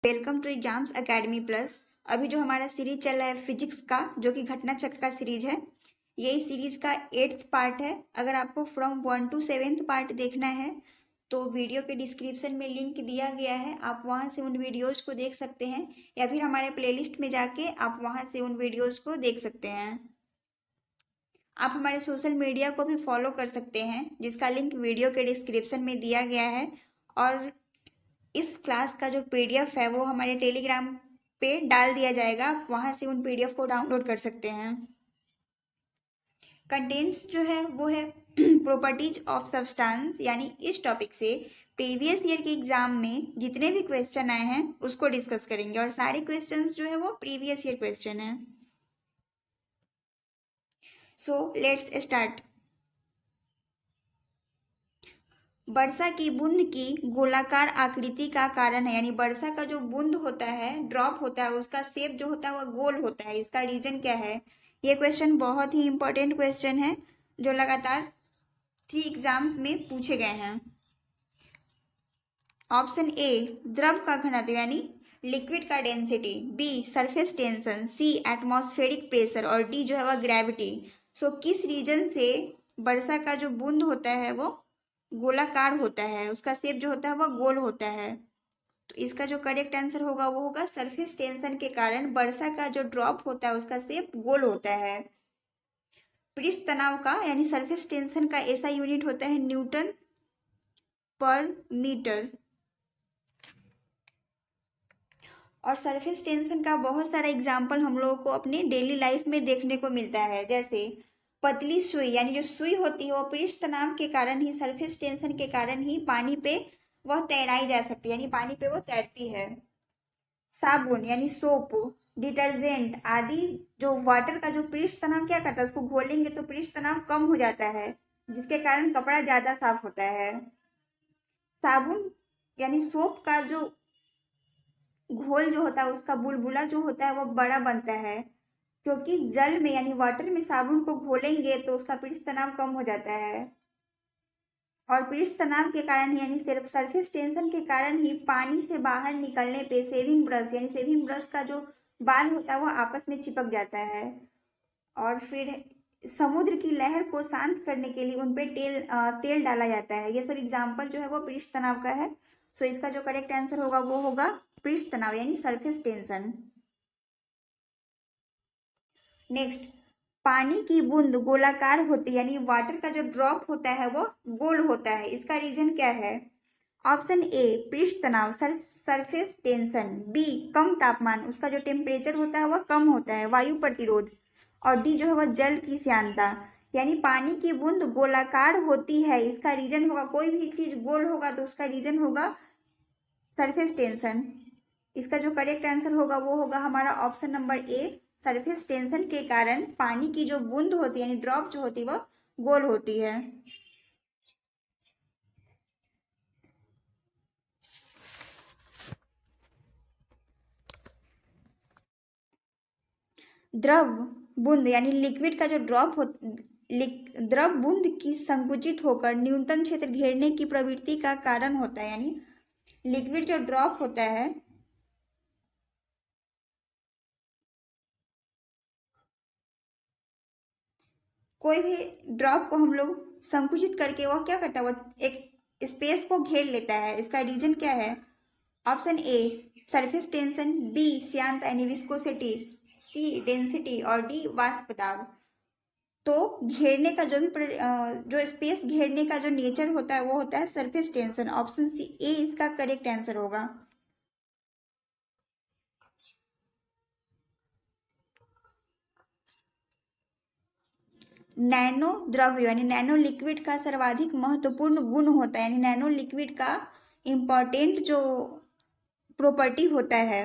Welcome to exams academy plus. अभी जो हमारा सीरीज चल रहा है फिजिक्स का, जो कि घटना चक्र का सीरीज है, ये इस सीरीज का 8th पार्ट है। अगर आपको फ्रॉम 1 to 7th पार्ट देखना है तो वीडियो के डिस्क्रिप्शन में लिंक दिया गया है, आप वहां से उन वीडियोज को देख सकते हैं, या फिर हमारे प्लेलिस्ट में जाके आप वहां से उन वीडियोज को देख सकते हैं। आप हमारे सोशल मीडिया को भी फॉलो कर सकते हैं, जिसका लिंक वीडियो के डिस्क्रिप्शन में दिया गया है। और इस क्लास का जो पीडीएफ है वो हमारे टेलीग्राम पे डाल दिया जाएगा, आप वहां से उन पीडीएफ को डाउनलोड कर सकते हैं। कंटेंट्स जो है वो है प्रॉपर्टीज ऑफ सब्सटेंस, यानी इस टॉपिक से प्रीवियस ईयर के एग्जाम में जितने भी क्वेश्चन आए हैं उसको डिस्कस करेंगे, और सारे क्वेश्चंस जो है वो प्रीवियस ईयर क्वेश्चन है। So let's start. वर्षा की बूंद की गोलाकार आकृति का कारण है, यानी वर्षा का जो बूंद होता है, ड्रॉप होता है, उसका शेप जो होता है वह गोल होता है। इसका रीजन क्या है? ये क्वेश्चन बहुत ही इंपॉर्टेंट क्वेश्चन है जो लगातार 3 एग्जाम्स में पूछे गए हैं। ऑप्शन ए द्रव का घनत्व यानी लिक्विड का डेंसिटी, बी सरफेस टेंशन, सी एटमॉस्फेरिक प्रेशर, और डी जो है वह ग्रेविटी। सो किस रीजन से वर्षा का जो बूंद होता है वो गोलाकार होता है, उसका शेप जो होता है वह गोल होता है? तो इसका जो करेक्ट आंसर होगा वो होगा सरफेस टेंशन के कारण वर्षा का जो ड्रॉप होता है उसका शेप गोल होता है। पृष्ठ तनाव का यानी सरफेस टेंशन का ऐसा यूनिट होता है न्यूटन पर मीटर। और सरफेस टेंशन का बहुत सारा एग्जाम्पल हम लोगों को अपने डेली लाइफ में देखने को मिलता है, जैसे पतली सुई, यानी जो सुई होती है वो पृष्ठ तनाव के कारण ही, सरफेस टेंशन के कारण ही पानी पे वह तैराई जा सकती है, यानी पानी पे वो तैरती है। साबुन यानी सोप, डिटर्जेंट आदि जो वाटर का जो पृष्ठ तनाव क्या करता है, उसको घोलेंगे तो पृष्ठ तनाव कम हो जाता है, जिसके कारण कपड़ा ज्यादा साफ होता है। साबुन यानी सोप का जो घोल जो होता है उसका बुलबुला जो होता है वो बड़ा बनता है, क्योंकि जल में यानी वाटर में साबुन को घोलेंगे तो उसका पृष्ठ तनाव कम हो जाता है। और पृष्ठ तनाव के कारण ही, यानी सिर्फ सरफेस टेंशन के कारण ही पानी से बाहर निकलने पे सेविंग ब्रश, यानी सेविंग ब्रश का जो बाल होता है वो आपस में चिपक जाता है। और फिर समुद्र की लहर को शांत करने के लिए उन पे तेल डाला जाता है। ये सब एग्जाम्पल जो है वो पृष्ठ तनाव का है। सो इसका जो करेक्ट आंसर होगा वो होगा पृष्ठ तनाव यानी सरफेस टेंशन। नेक्स्ट, पानी की बूंद गोलाकार होती है, यानी वाटर का जो ड्रॉप होता है वो गोल होता है। इसका रीजन क्या है? ऑप्शन ए पृष्ठ तनाव, सरफेस टेंशन, बी कम तापमान, उसका जो टेम्परेचर होता है वह कम होता है, वायु प्रतिरोध, और डी जो है वह जल की श्यानता। यानी पानी की बूंद गोलाकार होती है, इसका रीजन होगा, कोई भी चीज गोल होगा तो उसका रीजन होगा सरफेस टेंशन। इसका जो करेक्ट आंसर होगा वो होगा हमारा option number A, surface tension के कारण पानी की जो बूंद होती है यानी ड्रॉप जो होती है वह गोल होती है। द्रव बूंद यानी लिक्विड का जो ड्रॉप हो द्रव बूंद की संकुचित होकर न्यूनतम क्षेत्र घेरने की प्रवृत्ति का कारण होता है, यानी लिक्विड जो ड्रॉप होता है, कोई भी ड्रॉप को हम लोग संकुचित करके वह क्या करता है, वो एक स्पेस को घेर लेता है। इसका रीजन क्या है? Option A surface tension, B श्यानता यानी विस्कोसिटी, सी डेंसिटी, और डी वाष्प दाब। तो घेरने का जो भी जो स्पेस घेरने का जो नेचर होता है वो होता है सरफेस टेंशन। ऑप्शन सी ए इसका करेक्ट आंसर होगा। नैनो द्रव्य यानी नैनो लिक्विड का सर्वाधिक महत्वपूर्ण गुण होता है, यानी नैनो लिक्विड का इंपॉर्टेंट जो प्रॉपर्टी होता है।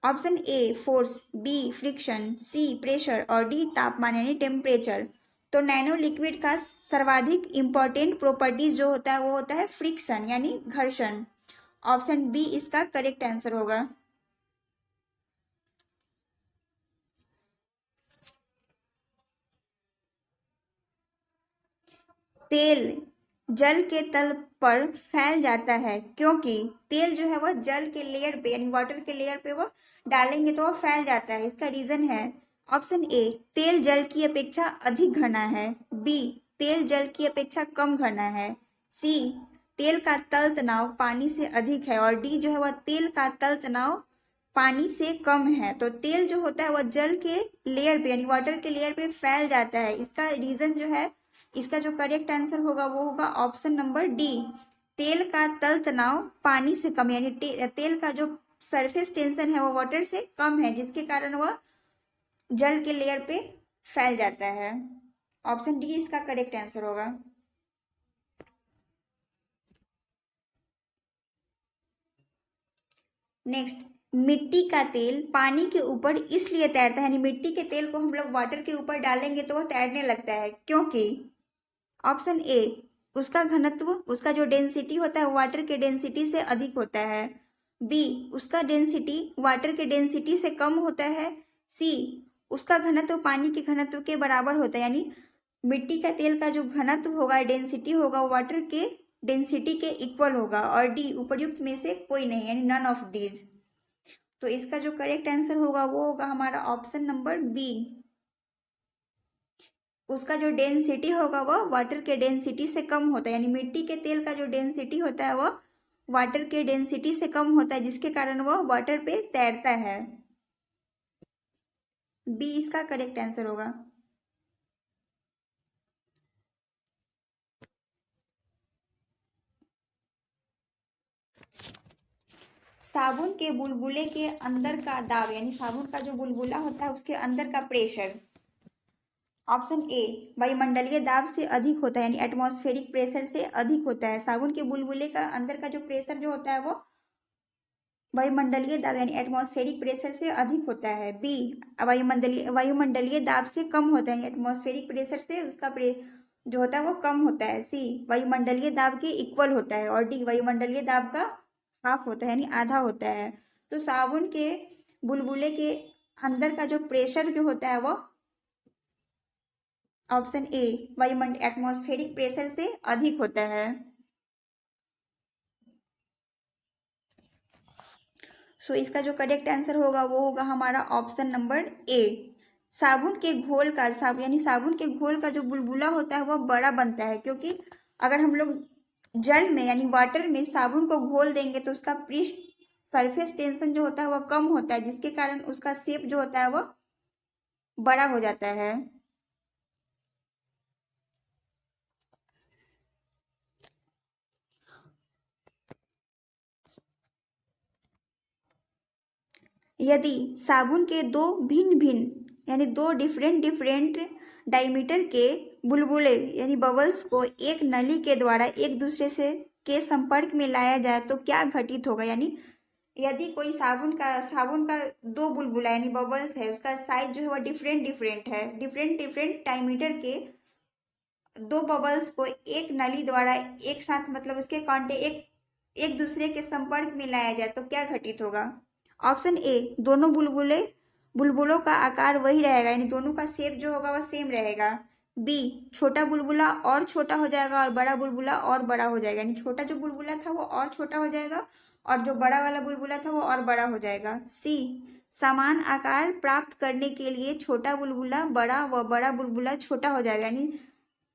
Option A force, B friction, C pressure, और डी तापमान यानी टेम्परेचर। तो नैनो लिक्विड का सर्वाधिक इंपॉर्टेंट प्रॉपर्टीज जो होता है वो होता है फ्रिक्शन यानी घर्षण। ऑप्शन बी इसका करेक्ट आंसर होगा। तेल जल के तल पर फैल जाता है, क्योंकि तेल जो है वह जल के लेयर पे यानी वाटर के लेयर पे वो डालेंगे तो वह फैल जाता है। इसका रीजन है ऑप्शन ए, तेल जल की अपेक्षा अधिक घना है। बी, तेल जल की अपेक्षा कम घना है। सी, तेल का तल तनाव पानी से अधिक है। और डी जो है वह तेल का तल तनाव पानी से कम है। तो तेल जो होता है वह जल के लेयर पे यानी वाटर के लेयर पे फैल जाता है। इसका रीजन जो है, इसका जो करेक्ट आंसर होगा वो होगा ऑप्शन नंबर डी, तेल का तल तनाव पानी से कम, यानी तेल का जो सरफेस टेंशन है वो वाटर से कम है, जिसके कारण वह जल के लेयर पे फैल जाता है। ऑप्शन डी इसका करेक्ट आंसर होगा। नेक्स्ट, मिट्टी का तेल पानी के ऊपर इसलिए तैरता है, यानी मिट्टी के तेल को हम लोग वाटर के ऊपर डालेंगे तो वह तैरने लगता है, क्योंकि ऑप्शन ए, उसका घनत्व, उसका जो डेंसिटी होता है वाटर के डेंसिटी से अधिक होता है। बी, उसका डेंसिटी वाटर के डेंसिटी से कम होता है। सी, उसका घनत्व पानी के घनत्व के बराबर होता है, यानी मिट्टी का तेल का जो घनत्व होगा, डेंसिटी होगा, वाटर के डेंसिटी के इक्वल होगा। और डी, उपर्युक्त में से कोई नहीं, यानी नन ऑफ दीज। तो इसका जो करेक्ट आंसर होगा वो होगा हमारा ऑप्शन नंबर बी, उसका जो डेंसिटी होगा वह वाटर के डेंसिटी से कम होता है, यानी मिट्टी के तेल का जो डेंसिटी होता है वह वाटर के डेंसिटी से कम होता है, जिसके कारण वह वाटर पे तैरता है। बी इसका करेक्ट आंसर होगा। साबुन के बुलबुले के अंदर का दाब, यानी साबुन का जो बुलबुला होता है उसके अंदर का प्रेशर, ऑप्शन ए, वायुमंडलीय दाब से अधिक होता है, यानी एटमॉस्फेरिक प्रेशर से अधिक होता है। साबुन के बुलबुले का अंदर का जो प्रेशर जो होता है वो वायुमंडलीय दाब यानी एटमॉस्फेरिक प्रेशर से अधिक होता है। बी, वायुमंडलीय दाब से कम होता है, यानी एटमॉस्फेरिक प्रेशर से उसका जो होता है वो कम होता है। सी, वायुमंडलीय दाब के इक्वल होता है। और डी, वायुमंडलीय दाब का हाफ होता है, यानी आधा होता है। तो साबुन के बुलबुले के अंदर का जो प्रेशर जो होता है वो ऑप्शन ए, वायुमंडल एटमॉस्फेरिक प्रेशर से अधिक होता है। सो इसका जो करेक्ट आंसर होगा वो होगा हमारा ऑप्शन नंबर ए, साबुन के घोल का यानी साबुन के घोल का जो बुलबुला होता है वह बड़ा बनता है, क्योंकि अगर हम लोग जल में यानी वाटर में साबुन को घोल देंगे तो उसका पृष्ठ सरफेस टेंशन जो होता है वह कम होता है, जिसके कारण उसका शेप जो होता है वह बड़ा हो जाता है। यदि साबुन के दो भिन्न भिन्न यानी दो डिफरेंट डिफरेंट डायमीटर के बुलबुले यानी बबल्स को एक नली के द्वारा एक दूसरे से के संपर्क में लाया जाए तो क्या घटित होगा, यानी यदि कोई साबुन का दो बुलबुला यानी बबल्स है, उसका साइज जो है वह डिफरेंट डिफरेंट है, डिफरेंट डिफरेंट डायमीटर के दो बबल्स को एक नली द्वारा एक साथ मतलब उसके कांटे एक दूसरे के संपर्क में लाया जाए तो क्या घटित होगा। ऑप्शन ए, दोनों बुलबुलों का आकार वही रहेगा, यानी दोनों का शेप जो होगा वह सेम रहेगा। बी, छोटा बुलबुला और छोटा हो जाएगा और बड़ा बुलबुला और बड़ा हो जाएगा, यानी छोटा जो बुलबुला था वो और छोटा हो जाएगा और जो बड़ा वाला बुलबुला था वो और बड़ा हो जाएगा। सी, समान आकार प्राप्त करने के लिए छोटा बुलबुला बड़ा व बड़ा बुलबुला छोटा हो जाएगा, यानी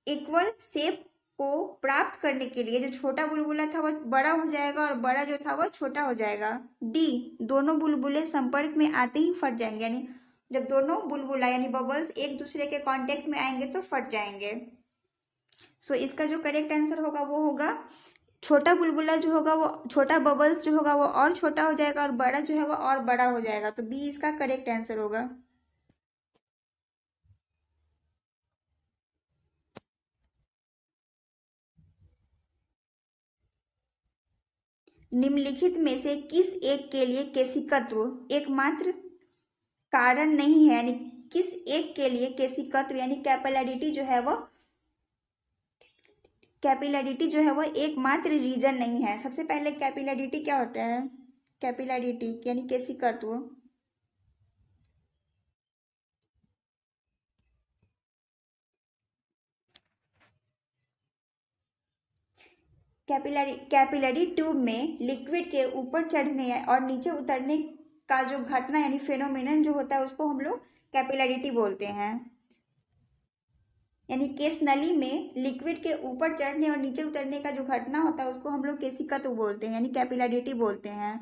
इक्वल शेप को प्राप्त करने के लिए जो छोटा बुलबुला था वह बड़ा हो जाएगा और बड़ा जो था वह छोटा हो जाएगा। डी, दोनों बुलबुले संपर्क में आते ही फट जाएंगे, यानी जब दोनों बुलबुला यानी बबल्स एक दूसरे के कांटेक्ट में आएंगे तो फट जाएंगे। सो इसका जो करेक्ट आंसर होगा वो होगा छोटा बुलबुला जो होगा वो छोटा बबल्स जो होगा वो और छोटा हो जाएगा और बड़ा जो है वो और बड़ा हो जाएगा। तो बी इसका करेक्ट आंसर होगा। निम्नलिखित में से किस एक के लिए केशिकत्व एकमात्र कारण नहीं है, यानी किस एक के लिए केशिकत्व यानी कैपिलरिटी जो है वो एकमात्र रीजन नहीं है। सबसे पहले कैपिलरिटी क्या होता है, कैपिलरिटी यानी केशिकत्व। कैपिलरी ट्यूब में लिक्विड के ऊपर चढ़ने और नीचे उतरने का जो घटना यानी फेनोमेनन जो होता है उसको हम लोग कैपिलरिटी बोलते हैं। यानी केस नली में लिक्विड के ऊपर चढ़ने और नीचे उतरने का जो घटना होता है उसको हम लोग केशिकत्व बोलते हैं यानी कैपिलरिटी बोलते हैं।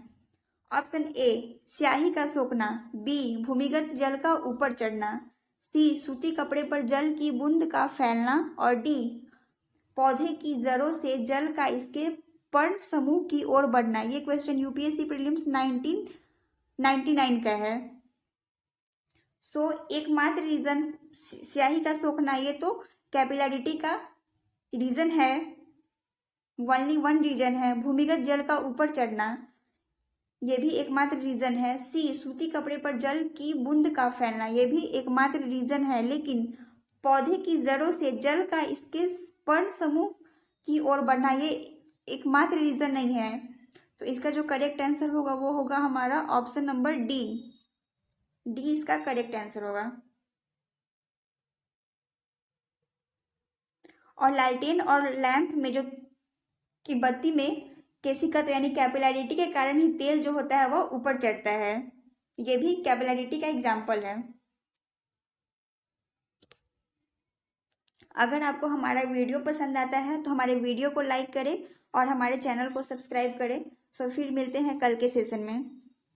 ऑप्शन ए स्याही का सोखना, बी भूमिगत जल का ऊपर चढ़ना, सी सूती कपड़े पर जल की बूंद का फैलना और डी पौधे की जड़ों से जल का इसके पर्ण समूह की ओर बढ़ना। ये क्वेश्चन यूपीएससी प्रीलिम्स 1999 का है। सो एकमात्र रीजन स्याही का सोखना ये तो कैपिलरिटी का रीजन है, ओनली वन रीजन है। भूमिगत जल का ऊपर चढ़ना ये भी एकमात्र रीजन है। सी सूती कपड़े पर जल की बूंद का फैलना ये भी एकमात्र रीजन है, लेकिन पौधे की जड़ों से जल का इसके पर्ण समूह की ओर बढ़ना ये एकमात्र रीजन नहीं है। तो इसका जो करेक्ट आंसर होगा वो होगा हमारा ऑप्शन नंबर डी। डी इसका करेक्ट आंसर होगा। और लालटेन और लैंप में जो की बत्ती में केशिकत्व यानी कैपिलरिटी के कारण ही तेल जो होता है वह ऊपर चढ़ता है। ये भी कैपिलरिटी का एग्जाम्पल है। अगर आपको हमारा वीडियो पसंद आता है तो हमारे वीडियो को लाइक करें और हमारे चैनल को सब्सक्राइब करें। सो फिर मिलते हैं कल के सेशन में।